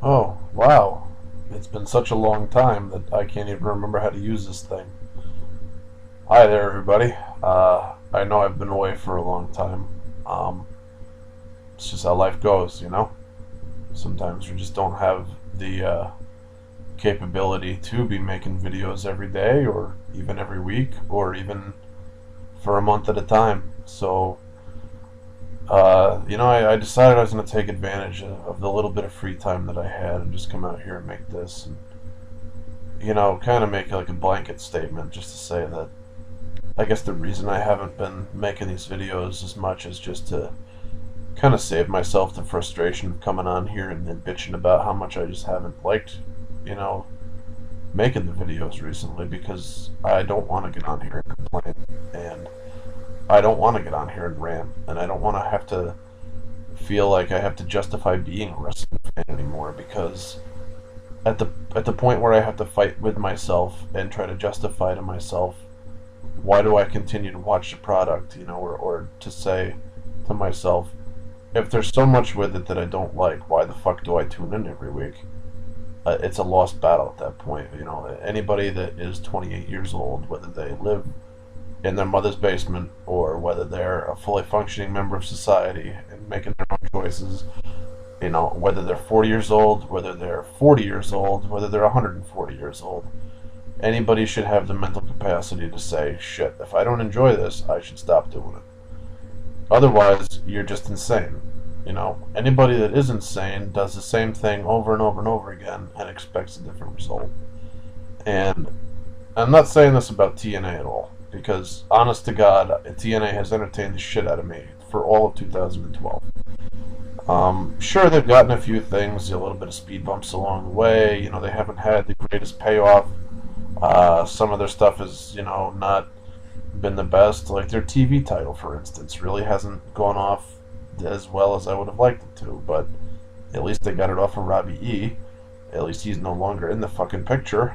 Oh, wow. It's been such a long time that I can't even remember how to use this thing. Hi there, everybody. I know I've been away for a long time. Um, it's just how life goes, you know? Sometimes we just don't have the capability to be making videos every day, or even every week, or even for a month at a time. So, I decided I was going to take advantage of the little bit of free time that I had and just come out here and make this. And, kind of make like a blanket statement just to say that I guess the reason I haven't been making these videos as much is just to kind of save myself the frustration of coming on here and then bitching about how much I just haven't liked, you know, making the videos recently, because I don't want to get on here and complain, and I don't want to get on here and rant, and I don't want to have to feel like I have to justify being a wrestling fan anymore, because at the point where I have to fight with myself and try to justify to myself why do I continue to watch the product, or to say to myself, if there's so much with it that I don't like, why the fuck do I tune in every week? It's a lost battle at that point. Anybody that is 28 years old, whether they live in their mother's basement or whether they're a fully functioning member of society and making their own choices, whether they're 40 years old, whether they're 40 years old, whether they're 140 years old, anybody should have the mental capacity to say, shit, if I don't enjoy this, I should stop doing it. Otherwise, you're just insane. Anybody that is insane does the same thing over and over and over again and expects a different result. And I'm not saying this about TNA at all, because honest to God, TNA has entertained the shit out of me for all of 2012. Sure, they've gotten a few things, a little bit of speed bumps along the way. They haven't had the greatest payoff. Some of their stuff has, not been the best. Like their TV title, for instance, really hasn't gone off as well as I would have liked it to. But at least they got it off of Robbie E. At least he's no longer in the fucking picture.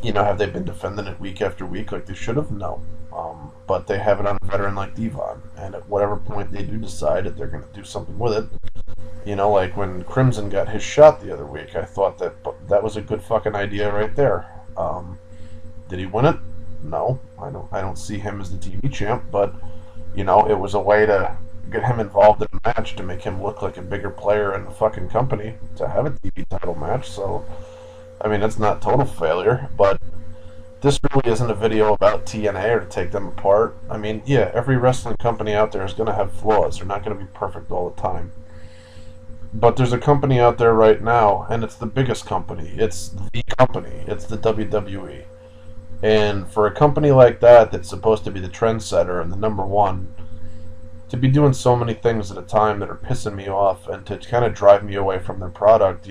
Have they been defending it week after week like they should have? No. But they have it on a veteran like Devon, and at whatever point they do decide that they're going to do something with it, like when Crimson got his shot the other week, I thought that was a good fucking idea right there. Did he win it? No, I don't see him as the TV champ, but it was a way to get him involved in a match to make him look like a bigger player in the fucking company to have a TV title match. So, I mean, that's not total failure, but this really isn't a video about TNA or to take them apart. I mean, yeah, every wrestling company out there is going to have flaws. They're not going to be perfect all the time. But there's a company out there right now, and it's the biggest company. It's the company. It's the WWE. And for a company like that that's supposed to be the trendsetter and the number one, to be doing so many things at a time that are pissing me off and to kind of drive me away from their product,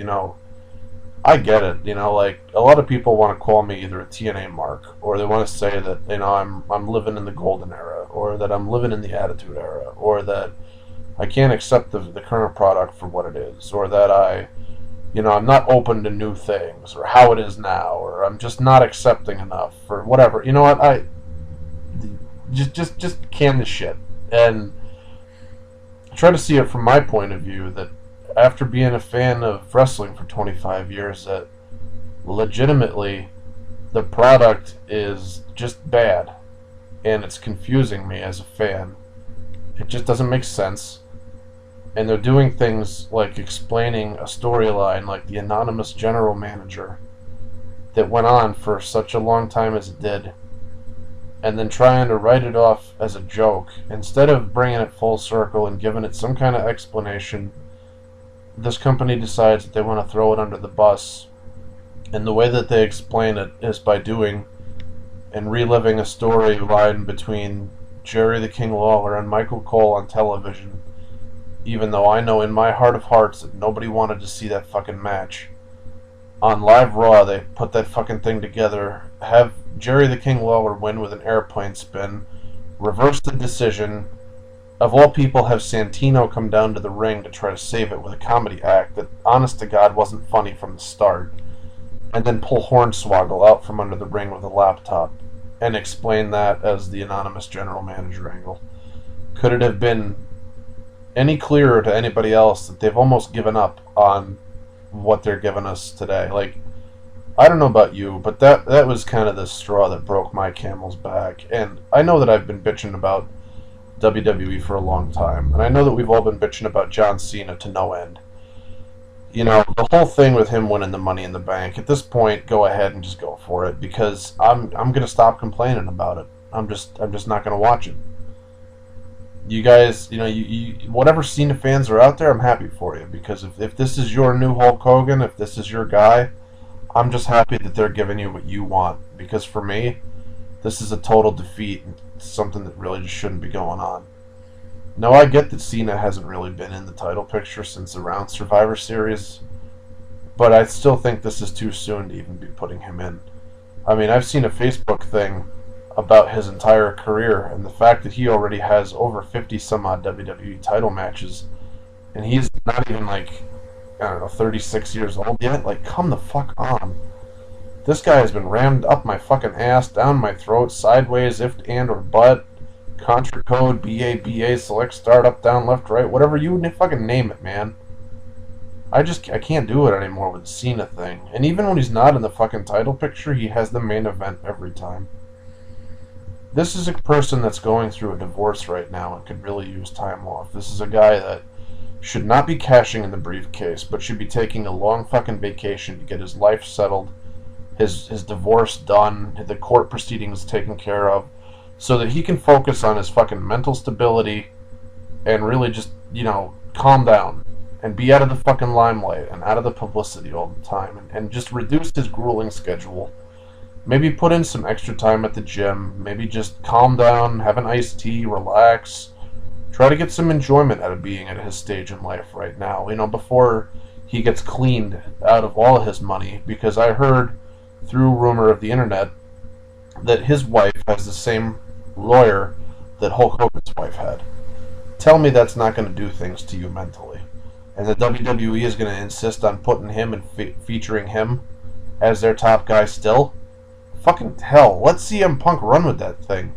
I get it. Like a lot of people want to call me either a TNA mark, or they want to say that I'm living in the golden era, or that I'm living in the attitude era, or that I can't accept the current product for what it is, or that I'm not open to new things, or how it is now, or I'm just not accepting enough, or whatever. You know what? I just can the shit and try to see it from my point of view. That after being a fan of wrestling for 25 years, that legitimately the product is just bad, and it's confusing me as a fan. It just doesn't make sense. And they're doing things like explaining a storyline like the anonymous general manager that went on for such a long time as it did, and then trying to write it off as a joke instead of bringing it full circle and giving it some kind of explanation. This company decides that they want to throw it under the bus, and the way that they explain it is by doing and reliving a storyline between Jerry the King Lawler and Michael Cole on television, even though I know in my heart of hearts that nobody wanted to see that fucking match. On Live Raw, they put that fucking thing together, have Jerry the King Lawler win with an airplane spin, reverse the decision, of all people have Santino come down to the ring to try to save it with a comedy act that, honest to God, wasn't funny from the start, and then pull Hornswoggle out from under the ring with a laptop, and explain that as the anonymous general manager angle. Could it have been any clearer to anybody else that they've almost given up on what they're giving us today. Like, I don't know about you, but that was kind of the straw that broke my camel's back. And I know that I've been bitching about WWE for a long time, and I know that we've all been bitching about John Cena to no end. You know, the whole thing with him winning the Money in the Bank, at this point, go ahead and just go for it, because I'm going to stop complaining about it. I'm just not going to watch it. You guys, you know, you whatever Cena fans are out there, I'm happy for you, because if this is your new Hulk Hogan, if this is your guy, I'm just happy that they're giving you what you want, because for me, this is a total defeat and something that really just shouldn't be going on. Now, I get that Cena hasn't really been in the title picture since around Survivor Series, but I still think this is too soon to even be putting him in. I mean, I've seen a Facebook thing about his entire career, and the fact that he already has over 50 some odd WWE title matches, and he's not even like, I don't know, 36 years old yet. Like, come the fuck on. This guy has been rammed up my fucking ass, down my throat, sideways, if and or butt, contra code, BA, select, start, up, down, left, right, whatever you fucking name it, man. I can't do it anymore with the Cena thing. And even when he's not in the fucking title picture, he has the main event every time. This is a person that's going through a divorce right now and could really use time off. This is a guy that should not be cashing in the briefcase, but should be taking a long fucking vacation to get his life settled, his divorce done, the court proceedings taken care of, so that he can focus on his fucking mental stability and really just, you know, calm down and be out of the fucking limelight and out of the publicity all the time, and just reduce his grueling schedule. Maybe put in some extra time at the gym, maybe just calm down, have an iced tea, relax, try to get some enjoyment out of being at his stage in life right now, you know, before he gets cleaned out of all of his money, because I heard through rumor of the internet that his wife has the same lawyer that Hulk Hogan's wife had. Tell me that's not going to do things to you mentally. And the WWE is going to insist on putting him and featuring him as their top guy still? Fucking hell, let CM Punk run with that thing.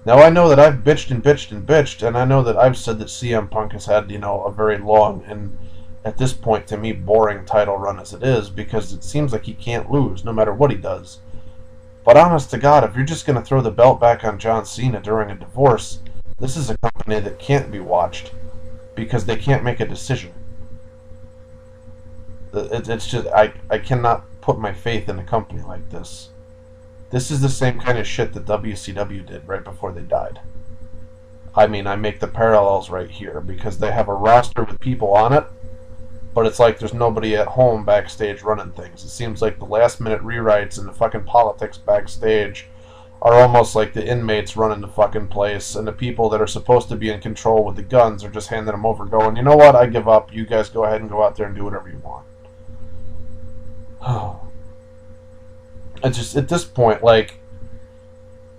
Now, I know that I've bitched and bitched and bitched, and I know that I've said that CM Punk has had, you know, a very long and, at this point, to me, boring title run as it is, because it seems like he can't lose, no matter what he does. But honest to God, if you're just going to throw the belt back on John Cena during a divorce, this is a company that can't be watched, because they can't make a decision. It's just, I cannot put my faith in a company like this. This is the same kind of shit that WCW did right before they died. I mean, I make the parallels right here, because they have a roster with people on it, but it's like there's nobody at home backstage running things. It seems like the last-minute rewrites and the fucking politics backstage are almost like the inmates running the fucking place, and the people that are supposed to be in control with the guns are just handing them over, going, you know what, I give up. You guys go ahead and go out there and do whatever you want. It's just, at this point, like,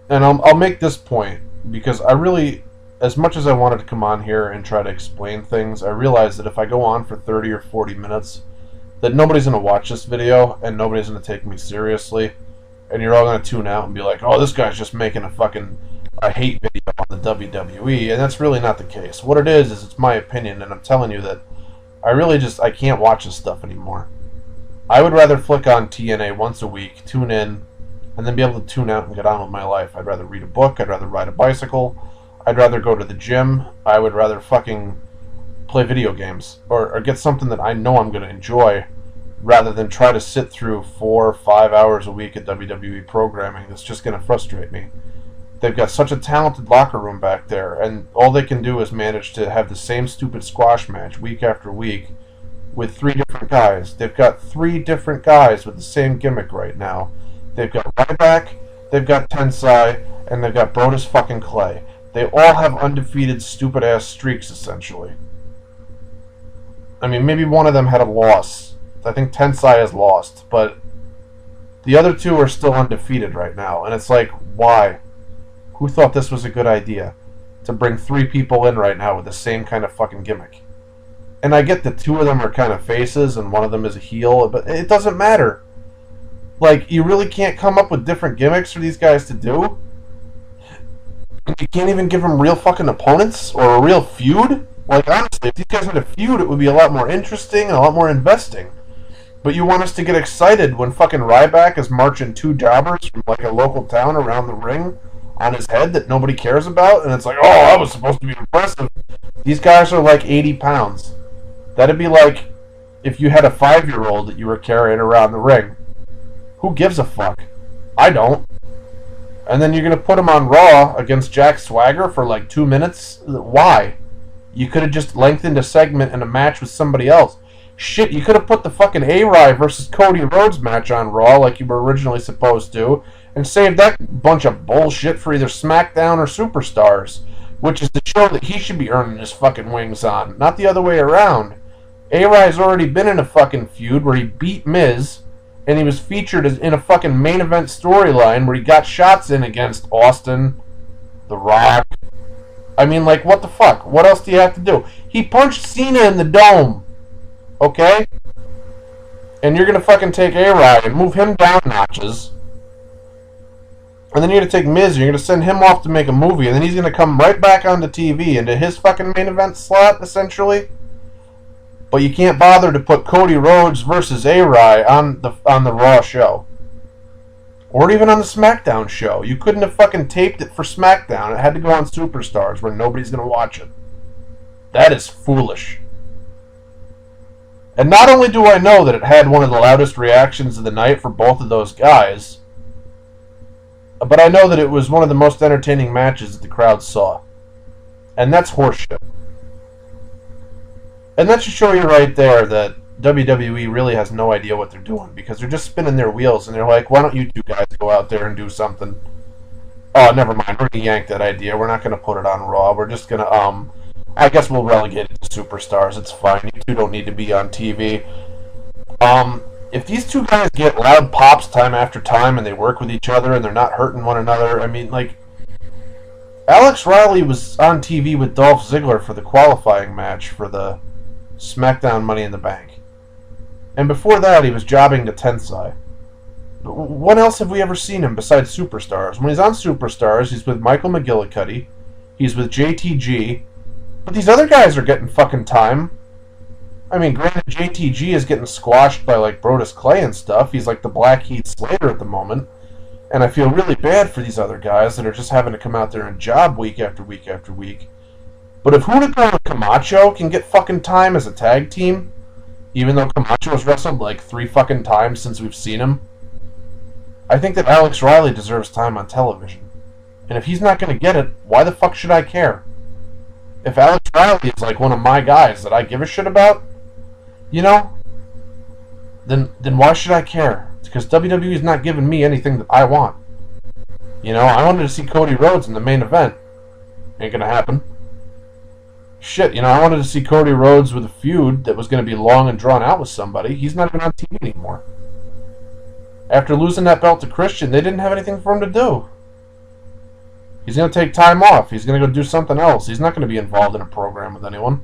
and I'll make this point, because I really, as much as I wanted to come on here and try to explain things, I realized that if I go on for 30 or 40 minutes, that nobody's going to watch this video, and nobody's going to take me seriously, and you're all going to tune out and be like, oh, this guy's just making a hate video on the WWE, and that's really not the case. What it is it's my opinion, and I'm telling you that I can't watch this stuff anymore. I would rather flick on TNA once a week, tune in, and then be able to tune out and get on with my life. I'd rather read a book, I'd rather ride a bicycle, I'd rather go to the gym, I would rather fucking play video games, or get something that I know I'm going to enjoy, rather than try to sit through 4 or 5 hours a week of WWE programming that's just going to frustrate me. They've got such a talented locker room back there, and all they can do is manage to have the same stupid squash match week after week with 3 different guys. They've got 3 different guys with the same gimmick right now. They've got Ryback, they've got Tensai, and they've got Brodus fucking Clay. They all have undefeated stupid-ass streaks, essentially. I mean, maybe one of them had a loss. I think Tensai has lost, but the other 2 are still undefeated right now. And it's like, why? Who thought this was a good idea? To bring 3 people in right now with the same kind of fucking gimmick. And I get that 2 of them are kind of faces and one of them is a heel, but it doesn't matter. Like, you really can't come up with different gimmicks for these guys to do? You can't even give them real fucking opponents or a real feud? Like, honestly, if these guys had a feud, it would be a lot more interesting and a lot more investing. But you want us to get excited when fucking Ryback is marching two jobbers from, like, a local town around the ring on his head that nobody cares about, and it's like, oh, that was supposed to be impressive. These guys are like 80 pounds. That'd be like if you had a 5-year-old that you were carrying around the ring. Who gives a fuck? I don't. And then you're going to put him on Raw against Jack Swagger for like 2 minutes? Why? You could have just lengthened a segment and a match with somebody else. Shit, you could have put the fucking A-Rye versus Cody Rhodes match on Raw like you were originally supposed to, and saved that bunch of bullshit for either SmackDown or Superstars, which is the show that he should be earning his fucking wings on, not the other way around. A-Rye's already been in a fucking feud where he beat Miz, and he was featured in a fucking main event storyline where he got shots in against Austin, The Rock. I mean, like, what the fuck? What else do you have to do? He punched Cena in the dome. Okay? And you're gonna fucking take A-Rye and move him down notches. And then you're gonna take Miz, you're gonna send him off to make a movie, and then he's gonna come right back onto TV into his fucking main event slot, essentially. But you can't bother to put Cody Rhodes versus A-Rye on the Raw show. Or even on the SmackDown show. You couldn't have fucking taped it for SmackDown. It had to go on Superstars where nobody's gonna watch it. That is foolish. And not only do I know that it had one of the loudest reactions of the night for both of those guys, but I know that it was one of the most entertaining matches that the crowd saw. And that's horseshit. And that should show you right there that WWE really has no idea what they're doing, because they're just spinning their wheels and they're like, why don't you two guys go out there and do something? Oh, never mind, we're going to yank that idea. We're not going to put it on Raw. We're just going to, I guess we'll relegate it to Superstars. It's fine. You two don't need to be on TV. If these two guys get loud pops time after time and they work with each other and they're not hurting one another, I mean, like, Alex Riley was on TV with Dolph Ziggler for the qualifying match for the SmackDown Money in the Bank. And before that, he was jobbing to Tensai. But when else have we ever seen him besides Superstars? When he's on Superstars, he's with Michael McGillicuddy, he's with JTG, but these other guys are getting fucking time. I mean, granted, JTG is getting squashed by, like, Brodus Clay and stuff. He's like the Black Heat Slater at the moment. And I feel really bad for these other guys that are just having to come out there and job week after week after week. But if Huracan and Camacho can get fucking time as a tag team, even though Camacho has wrestled like 3 fucking times since we've seen him, I think that Alex Riley deserves time on television. And if he's not going to get it, why the fuck should I care? If Alex Riley is like one of my guys that I give a shit about, you know, then why should I care? It's because WWE is not giving me anything that I want. You know, I wanted to see Cody Rhodes in the main event. Ain't gonna happen. Shit, you know, I wanted to see Cody Rhodes with a feud that was going to be long and drawn out with somebody. He's not even on TV anymore. After losing that belt to Christian, they didn't have anything for him to do. He's going to take time off. He's going to go do something else. He's not going to be involved in a program with anyone.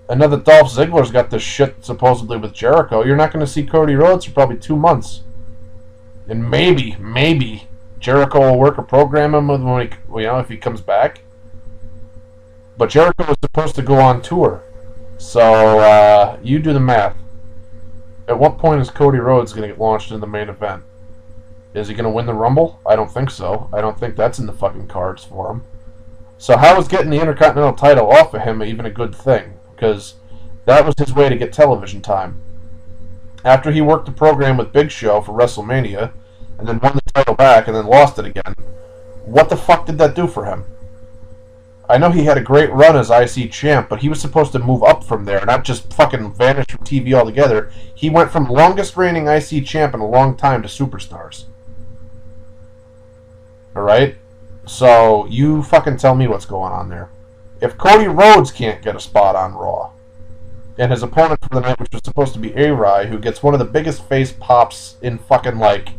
And now that Dolph Ziggler's got this shit supposedly with Jericho, you're not going to see Cody Rhodes for probably 2 months. And maybe Jericho will work a program him with when he, you know, if he comes back. But Jericho was supposed to go on tour. So, you do the math. At what point is Cody Rhodes going to get launched in the main event? Is he going to win the Rumble? I don't think so. I don't think that's in the fucking cards for him. So how is getting the Intercontinental title off of him even a good thing? Because that was his way to get television time. After he worked the program with Big Show for WrestleMania, and then won the title back, and then lost it again, what the fuck did that do for him? I know he had a great run as IC champ, but he was supposed to move up from there, not just fucking vanish from TV altogether. He went from longest reigning IC champ in a long time to Superstars. Alright? So, you fucking tell me what's going on there. If Cody Rhodes can't get a spot on Raw, and his opponent for the night, which was supposed to be A-Rye, who gets one of the biggest face pops in fucking, like,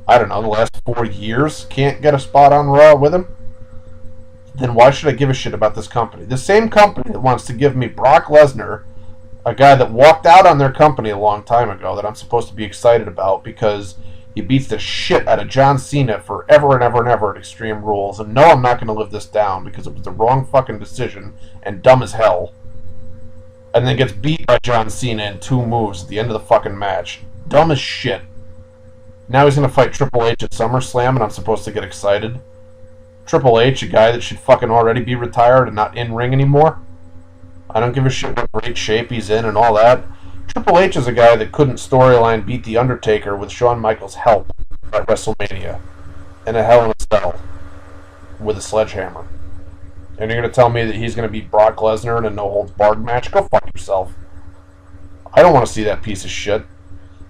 I don't know, the last 4 years, can't get a spot on Raw with him, then why should I give a shit about this company? The same company that wants to give me Brock Lesnar, a guy that walked out on their company a long time ago that I'm supposed to be excited about because He beats the shit out of John Cena forever and ever and ever at Extreme Rules. And no, I'm not going to live this down because it was the wrong fucking decision and dumb as hell. And then gets beat by John Cena in 2 moves at the end of the fucking match. Dumb as shit. Now he's going to fight Triple H at SummerSlam and I'm supposed to get excited. Triple H, a guy that should fucking already be retired and not in ring anymore. I don't give a shit what great shape he's in and all that. Triple H is a guy that couldn't storyline beat The Undertaker with Shawn Michaels' help at WrestleMania in a Hell in a Cell with a sledgehammer. And you're going to tell me that he's going to beat Brock Lesnar in a no-holds-barred match? Go fuck yourself. I don't want to see that piece of shit.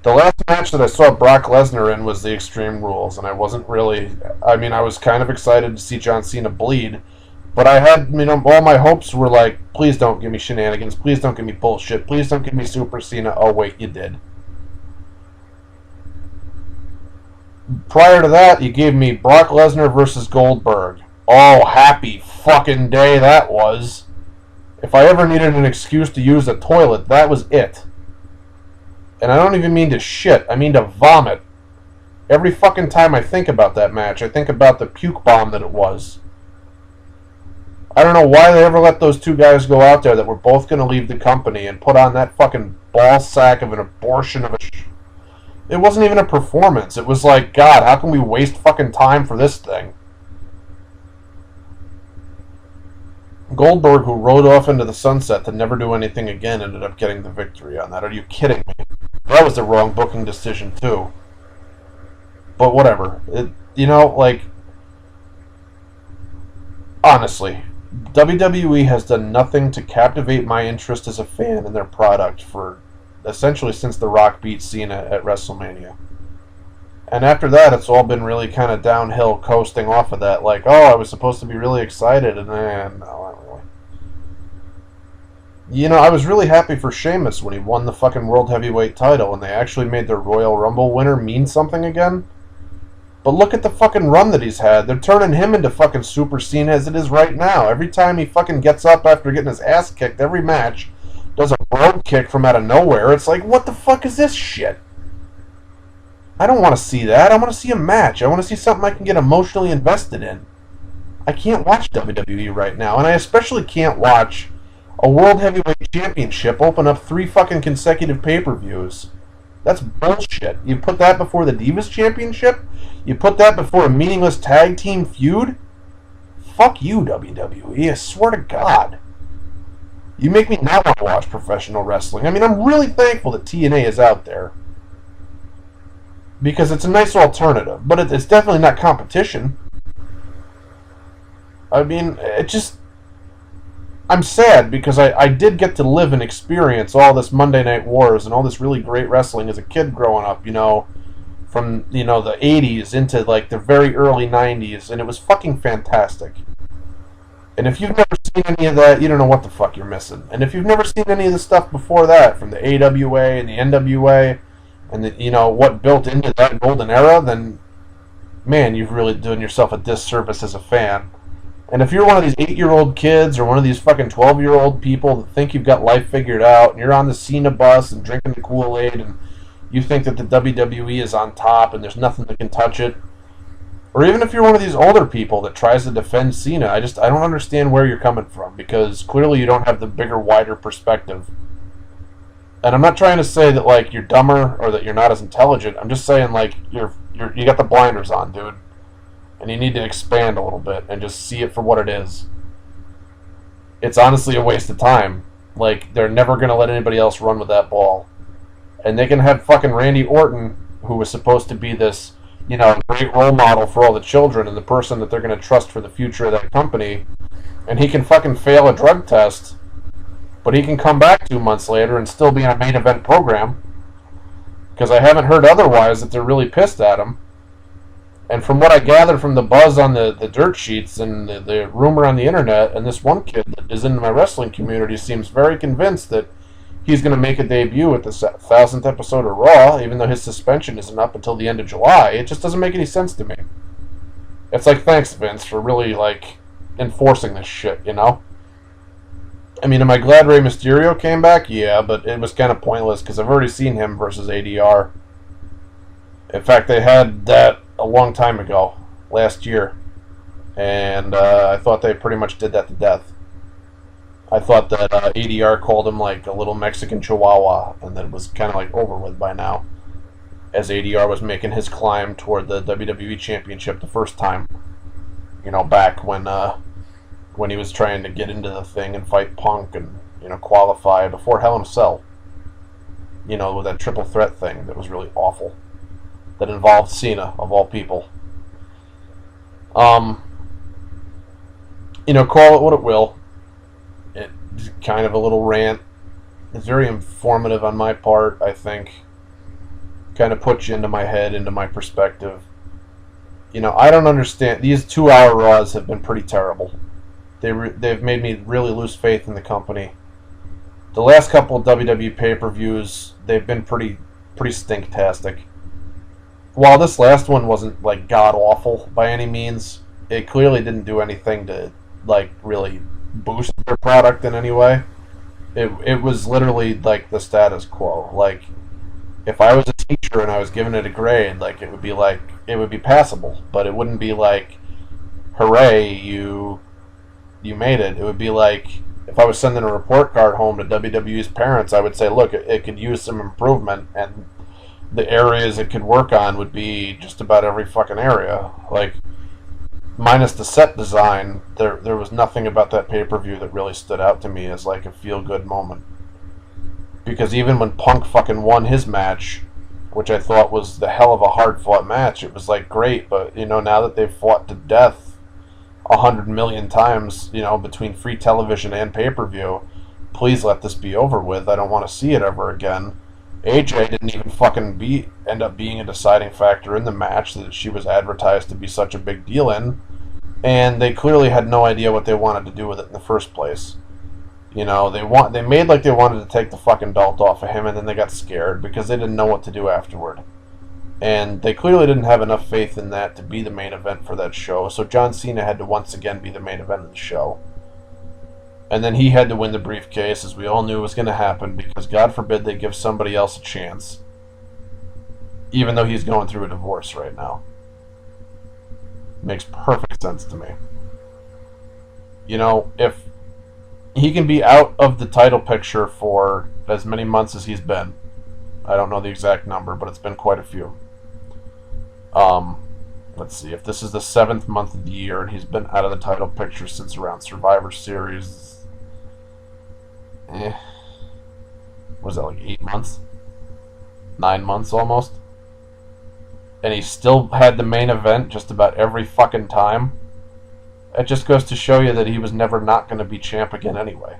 The last match that I saw Brock Lesnar in was the Extreme Rules, and I wasn't really... I mean, I was kind of excited to see John Cena bleed, but I had, all my hopes were like, please don't give me shenanigans, please don't give me bullshit, please don't give me Super Cena. Oh, wait, you did. Prior to that, you gave me Brock Lesnar versus Goldberg. Oh, happy fucking day that was. If I ever needed an excuse to use a toilet, that was it. And I don't even mean to shit, I mean to vomit. Every fucking time I think about that match, I think about the puke bomb that it was. I don't know why they ever let those 2 guys go out there that were both going to leave the company and put on that fucking ball sack of an abortion of a... It wasn't even a performance. It was like, God, how can we waste fucking time for this thing? Goldberg, who rode off into the sunset to never do anything again, ended up getting the victory on that. Are you kidding me? That was the wrong booking decision, too. But whatever. Honestly, WWE has done nothing to captivate my interest as a fan in their product for essentially since The Rock beat Cena at WrestleMania. And after that, it's all been really kind of downhill, coasting off of that. Like, oh, I was supposed to be really excited, and then, no, not really. I was really happy for Sheamus when he won the fucking World Heavyweight title, and they actually made their Royal Rumble winner mean something again. But look at the fucking run that he's had. They're turning him into fucking Super Cena as it is right now. Every time he fucking gets up after getting his ass kicked every match, does a road kick from out of nowhere, it's like, what the fuck is this shit? I don't want to see that. I want to see a match. I want to see something I can get emotionally invested in. I can't watch WWE right now, and I especially can't watch a World Heavyweight Championship open up 3 fucking consecutive pay-per-views. That's bullshit. You put that before the Divas Championship? You put that before a meaningless tag team feud? Fuck you, WWE. I swear to God. You make me not want to watch professional wrestling. I mean, I'm really thankful that TNA is out there. Because it's a nice alternative. But it's definitely not competition. I mean, I'm sad because I did get to live and experience all this Monday Night Wars and all this really great wrestling as a kid growing up, from, the 80s into, like, the very early 90s, and it was fucking fantastic. And if you've never seen any of that, you don't know what the fuck you're missing. And if you've never seen any of the stuff before that, from the AWA and the NWA, and what built into that golden era, then, man, you've really done yourself a disservice as a fan. And if you're one of these 8-year-old kids or one of these fucking 12-year-old people that think you've got life figured out, and you're on the Cena bus and drinking the Kool-Aid, and you think that the WWE is on top and there's nothing that can touch it, or even if you're one of these older people that tries to defend Cena, I don't understand where you're coming from, because clearly you don't have the bigger, wider perspective. And I'm not trying to say that, like, you're dumber or that you're not as intelligent. I'm just saying, like, you got the blinders on, dude. And you need to expand a little bit and just see it for what it is. It's honestly a waste of time. Like, they're never going to let anybody else run with that ball. And they can have fucking Randy Orton, who was supposed to be this, great role model for all the children and the person that they're going to trust for the future of that company. And he can fucking fail a drug test, but he can come back 2 months later and still be on a main event program. Because I haven't heard otherwise that they're really pissed at him. And from what I gathered from the buzz on the dirt sheets and the rumor on the internet, and this one kid that is in my wrestling community seems very convinced that he's going to make a debut at the 1000th episode of Raw, even though his suspension isn't up until the end of July. It just doesn't make any sense to me. It's like, thanks, Vince, for really, like, enforcing this shit, I mean, am I glad Rey Mysterio came back? Yeah, but it was kind of pointless because I've already seen him versus ADR. In fact, they had that a long time ago, last year. And I thought they pretty much did that to death. I thought that ADR called him like a little Mexican chihuahua, and that it was kind of like over with by now, as ADR was making his climb toward the WWE Championship the first time. You know, back when he was trying to get into the thing and fight Punk and, you know, qualify before Hell in a Cell. You know, with that triple threat thing that was really awful. That involved Cena, of all people. You know, call it what it will. It's kind of a little rant. It's very informative on my part, I think. Kind of puts you into my head, into my perspective. You know, I don't understand. These 2-hour Raws have been pretty terrible. They've made me really lose faith in the company. The last couple of WWE pay-per-views, they've been pretty stinktastic. While this last one wasn't like god-awful by any means, it clearly didn't do anything to like really boost their product in any way. It was literally like the status quo. Like, if I was a teacher and I was giving it a grade, like it would be passable, but it wouldn't be like, hooray, you made it. It would be like, if I was sending a report card home to WWE's parents, I would say, look, it could use some improvement, and the areas it could work on would be just about every fucking area. Like, minus the set design, there was nothing about that pay-per-view that really stood out to me as like a feel-good moment. Because even when Punk fucking won his match, which I thought was the hell of a hard-fought match, it was like great, but you know, now that they've fought to death 100 million times, you know, between free television and pay-per-view, please let this be over with. I don't want to see it ever again. AJ didn't even fucking end up being a deciding factor in the match that she was advertised to be such a big deal in, and they clearly had no idea what they wanted to do with it in the first place. You know, they made like they wanted to take the fucking belt off of him, and then they got scared because they didn't know what to do afterward. And they clearly didn't have enough faith in that to be the main event for that show, so John Cena had to once again be the main event of the show. And then he had to win the briefcase, as we all knew was going to happen, because God forbid they give somebody else a chance. Even though he's going through a divorce right now. Makes perfect sense to me. You know, if he can be out of the title picture for as many months as he's been. I don't know the exact number, but it's been quite a few. Let's see, if this is the 7th month of the year, and he's been out of the title picture since around Survivor Series... was that, like 8 months? 9 months almost? And he still had the main event just about every fucking time? It just goes to show you that he was never not going to be champ again anyway.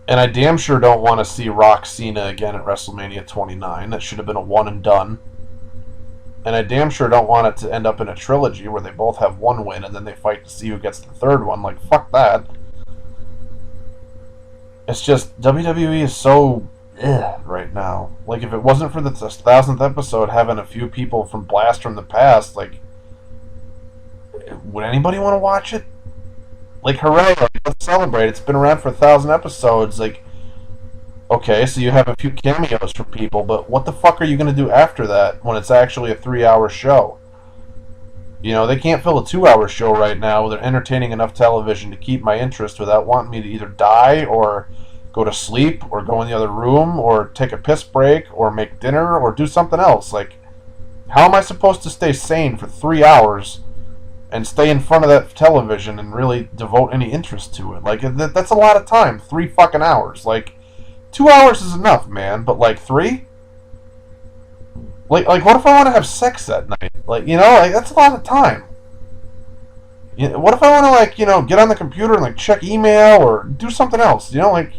And I damn sure don't want to see Rock Cena again at WrestleMania 29. That should have been a one and done. And I damn sure don't want it to end up in a trilogy where they both have one win and then they fight to see who gets the third one. Like, fuck that. It's just, WWE is so right now. Like, if it wasn't for the 1000th episode having a few people from Blast from the Past, like, would anybody want to watch it? Like, hooray, like, let's celebrate. It's been around for 1,000 episodes. Like, okay, so you have a few cameos from people, but what the fuck are you going to do after that when it's actually a 3-hour show? You know, they can't fill a 2-hour show right now with entertaining enough television to keep my interest without wanting me to either die or go to sleep or go in the other room or take a piss break or make dinner or do something else. Like, how am I supposed to stay sane for 3 hours and stay in front of that television and really devote any interest to it? Like, that's a lot of time. 3 fucking hours. Like, 2 hours is enough, man, but like 3? Like what if I want to have sex that night? Like, you know, like, that's a lot of time. You know, what if I want to, like, you know, get on the computer and, like, check email or do something else? You know, like,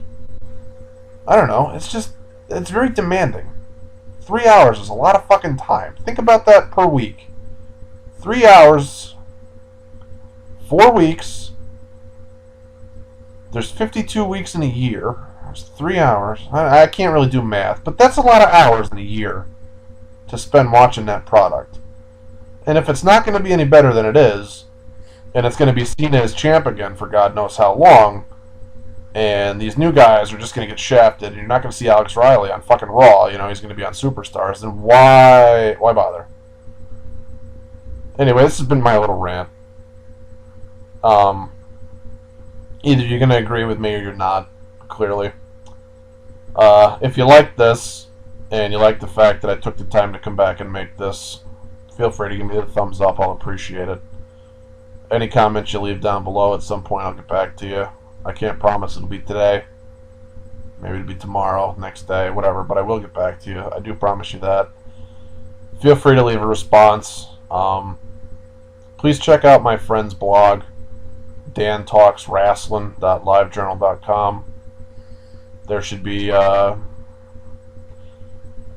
I don't know. It's just, it's very demanding. 3 hours is a lot of fucking time. Think about that per week. 3 hours, 4 weeks. There's 52 weeks in a year. There's 3 hours. I can't really do math, but that's a lot of hours in a year to spend watching that product. And if it's not going to be any better than it is, and it's going to be seen as champ again for God knows how long, And these new guys are just going to get shafted, and you're not going to see Alex Riley on fucking Raw. You know, he's going to be on Superstars. Then why bother? Anyway, this has been my little rant. Either you're going to agree with me or you're not, clearly. If you like this, and you like the fact that I took the time to come back and make this, feel free to give me the thumbs up. I'll appreciate it. Any comments you leave down below, at some point I'll get back to you. I can't promise it'll be today. Maybe it'll be tomorrow, next day, whatever, but I will get back to you. I do promise you that. Feel free to leave a response. Please check out my friend's blog, dantalkswrestling.livejournal.com. There should be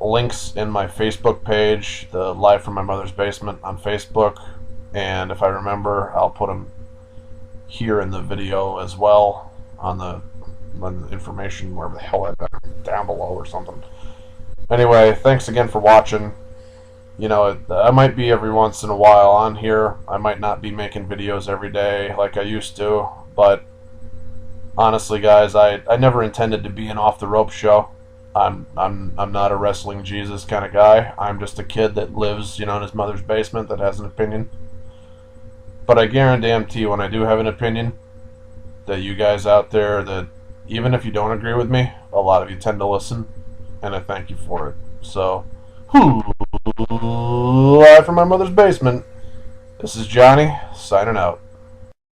links in my Facebook page, the Live from My Mother's Basement on Facebook, and if I remember, I'll put them here in the video as well on the information, wherever the hell down below or something. Anyway, thanks again for watching. You know, I might be every once in a while on here. I might not be making videos every day like I used to, but honestly, guys, I never intended to be an off the rope show. I'm not a wrestling Jesus kind of guy. I'm just a kid that lives, you know, in his mother's basement that has an opinion. But I guarantee when I do have an opinion, that you guys out there, that even if you don't agree with me, a lot of you tend to listen, and I thank you for it. So, Live from My Mother's Basement, this is Johnny, signing out.